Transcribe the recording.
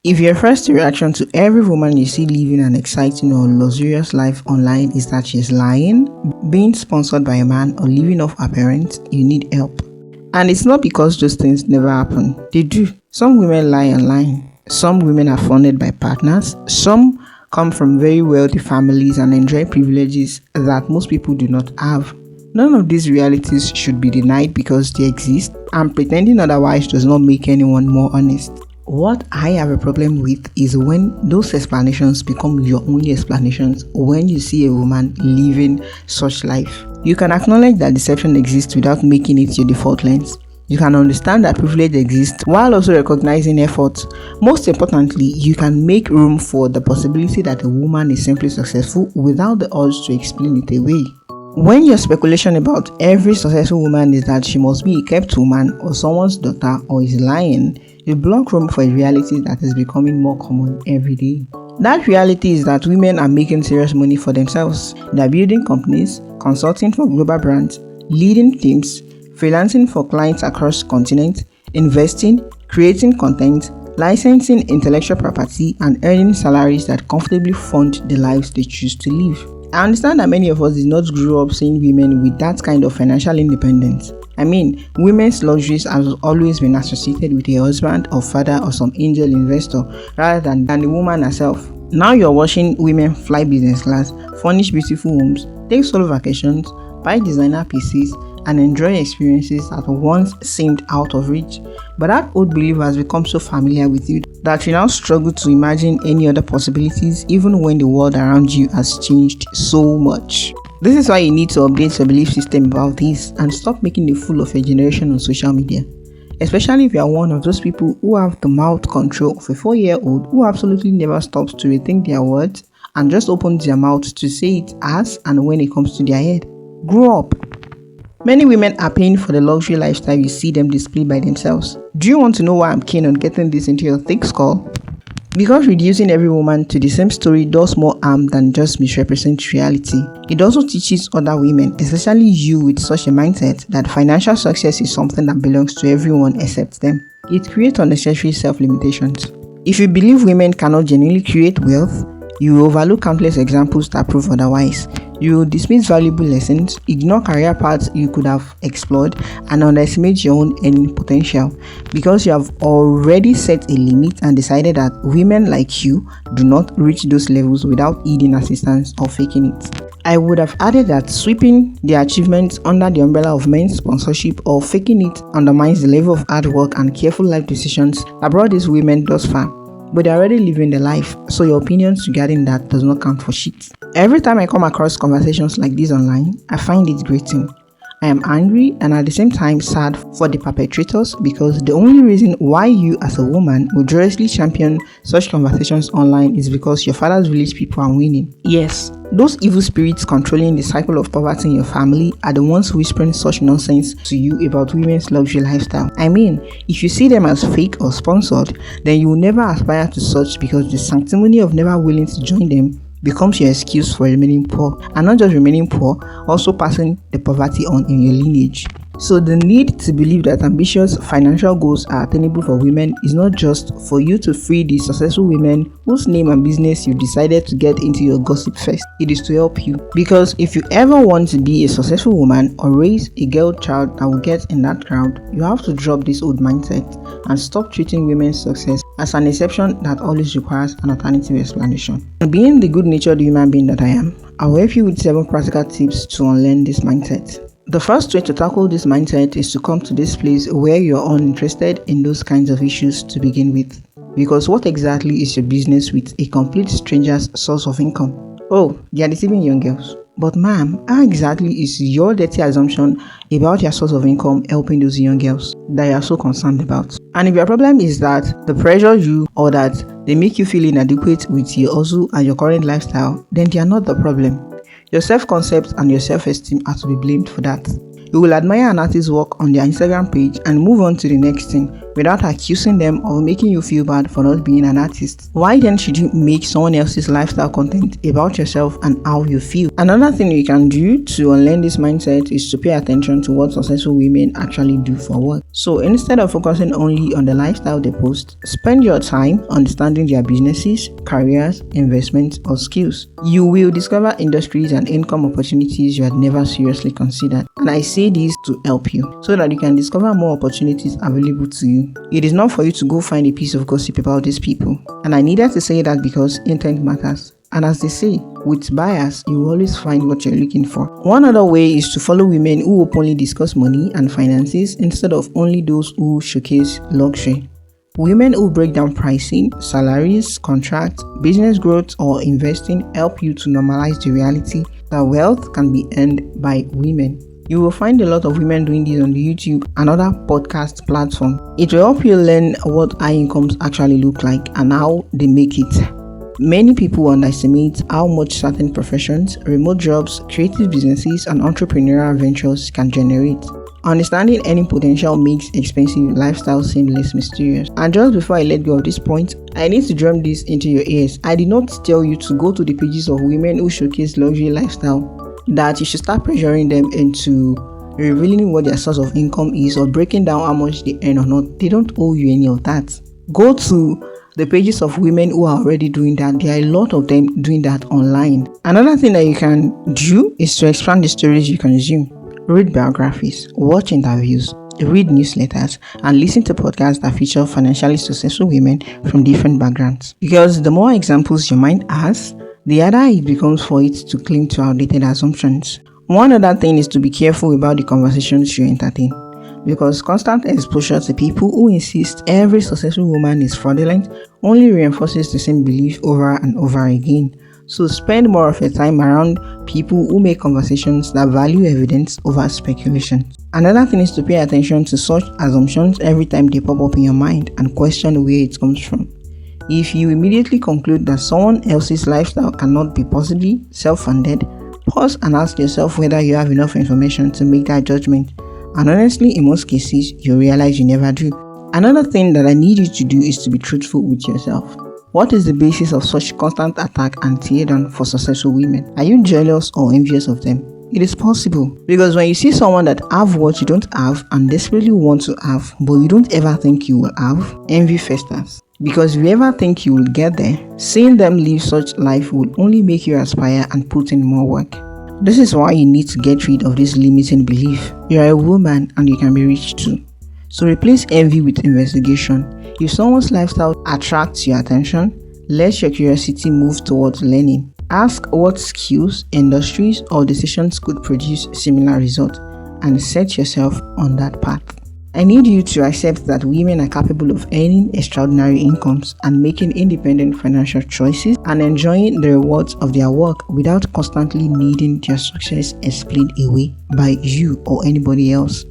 If your first reaction to every woman you see living an exciting or luxurious life online is that she's lying, being sponsored by a man, or living off her parents, you need help. And it's not because those things never happen. They do. Some women lie online. Some women are funded by partners. Some come from very wealthy families and enjoy privileges that most people do not have. None of these realities should be denied because they exist, and pretending otherwise does not make anyone more honest. What I have a problem with is when those explanations become your only explanations when you see a woman living such life. You can acknowledge that deception exists without making it your default lens. You can understand that privilege exists while also recognizing effort. Most importantly, you can make room for the possibility that a woman is simply successful without the urge to explain it away. When your speculation about every successful woman is that she must be a kept woman or someone's daughter or is lying, you block room for a reality that is becoming more common every day. That reality is that women are making serious money for themselves. They are building companies, consulting for global brands, leading teams, freelancing for clients across continents, investing, creating content, licensing intellectual property, and earning salaries that comfortably fund the lives they choose to live. I understand that many of us did not grow up seeing women with that kind of financial independence. Women's luxuries have always been associated with a husband or father or some angel investor rather than the woman herself. Now you're watching women fly business class, furnish beautiful homes, take solo vacations, buy designer pieces, and enjoy experiences that once seemed out of reach. But that old belief has become so familiar with you that you now struggle to imagine any other possibilities even when the world around you has changed so much. This is why you need to update your belief system about this and stop making a fool of a generation on social media. Especially if you are one of those people who have the mouth control of a 4-year-old who absolutely never stops to rethink their words and just opens their mouth to say it as and when it comes to their head. Grow up. Many women are paying for the luxury lifestyle you see them display by themselves. Do you want to know why I'm keen on getting this into your thick skull? Because reducing every woman to the same story does more harm than just misrepresent reality. It also teaches other women, especially you with such a mindset, that financial success is something that belongs to everyone except them. It creates unnecessary self-limitations. If you believe women cannot genuinely create wealth, you will overlook countless examples that prove otherwise. You will dismiss valuable lessons, ignore career paths you could have explored, and underestimate your own earning potential because you have already set a limit and decided that women like you do not reach those levels without needing assistance or faking it. I would have added that sweeping their achievements under the umbrella of men's sponsorship or faking it undermines the level of hard work and careful life decisions that brought these women thus far. But they're already living their life, so your opinions regarding that does not count for shit. Every time I come across conversations like this online, I find it grating. I am angry and at the same time sad for the perpetrators because the only reason why you as a woman would joyously champion such conversations online is because your father's village people are winning. Yes, those evil spirits controlling the cycle of poverty in your family are the ones whispering such nonsense to you about women's luxury lifestyle. If you see them as fake or sponsored, then you will never aspire to such because the sanctimony of never willing to join them becomes your excuse for remaining poor, and not just remaining poor, also passing the poverty on in your lineage. So the need to believe that ambitious financial goals are attainable for women is not just for you to free the successful women whose name and business you decided to get into your gossip fest. It is to help you. Because if you ever want to be a successful woman or raise a girl child that will get in that crowd, you have to drop this old mindset and stop treating women's success as an exception that always requires an alternative explanation. And being the good-natured human being that I am, I will help you with 7 practical tips to unlearn this mindset. The first way to tackle this mindset is to come to this place where you're uninterested in those kinds of issues to begin with. Because what exactly is your business with a complete stranger's source of income? Oh, they are deceiving young girls. But ma'am, how exactly is your dirty assumption about your source of income helping those young girls that you are so concerned about? And if your problem is that they pressure you or that they make you feel inadequate with your hustle and your current lifestyle, then they are not the problem. Your self-concept and your self-esteem are to be blamed for that. You will admire an artist's work on their Instagram page and move on to the next thing without accusing them or making you feel bad for not being an artist. Why then should you make someone else's lifestyle content about yourself and how you feel? Another thing you can do to unlearn this mindset is to pay attention to what successful women actually do for work. So instead of focusing only on the lifestyle they post, spend your time understanding their businesses, careers, investments, or skills. You will discover industries and income opportunities you had never seriously considered. And I say this to help you so that you can discover more opportunities available to you. It is not for you to go find a piece of gossip about these people. And I needed to say that because intent matters. And as they say, with bias, you will always find what you're looking for. One other way is to follow women who openly discuss money and finances instead of only those who showcase luxury. Women who break down pricing, salaries, contracts, business growth, or investing help you to normalize the reality that wealth can be earned by women. You will find a lot of women doing this on the YouTube and other podcast platforms. It will help you learn what high incomes actually look like and how they make it. Many people underestimate how much certain professions, remote jobs, creative businesses, and entrepreneurial ventures can generate. Understanding any potential makes expensive lifestyle seem less mysterious. And just before I let go of this point, I need to drum this into your ears. I did not tell you to go to the pages of women who showcase luxury lifestyle, that you should start pressuring them into revealing what their source of income is or breaking down how much they earn or not. They don't owe you any of that. Go to the pages of women who are already doing that. There are a lot of them doing that online. Another thing that you can do is to expand the stories you consume. Read biographies, watch interviews, read newsletters, and listen to podcasts that feature financially successful women from different backgrounds. Because the more examples your mind has, the harder it becomes for it to cling to outdated assumptions. One other thing is to be careful about the conversations you entertain. Because constant exposure to people who insist every successful woman is fraudulent only reinforces the same belief over and over again. So spend more of your time around people who make conversations that value evidence over speculation. Another thing is to pay attention to such assumptions every time they pop up in your mind and question where it comes from. If you immediately conclude that someone else's lifestyle cannot be possibly self-funded, pause and ask yourself whether you have enough information to make that judgment. And honestly, in most cases, you realize you never do. Another thing that I need you to do is to be truthful with yourself. What is the basis of such constant attack and tear down for successful women? Are you jealous or envious of them? It is possible, because when you see someone that have what you don't have and desperately want to have, but you don't ever think you will have, envy festers. Because if you ever think you will get there, seeing them live such life will only make you aspire and put in more work. This is why you need to get rid of this limiting belief. You are a woman and you can be rich too. So replace envy with investigation. If someone's lifestyle attracts your attention, let your curiosity move towards learning. Ask what skills, industries, or decisions could produce similar results and set yourself on that path. I need you to accept that women are capable of earning extraordinary incomes and making independent financial choices and enjoying the rewards of their work without constantly needing their success explained away by you or anybody else.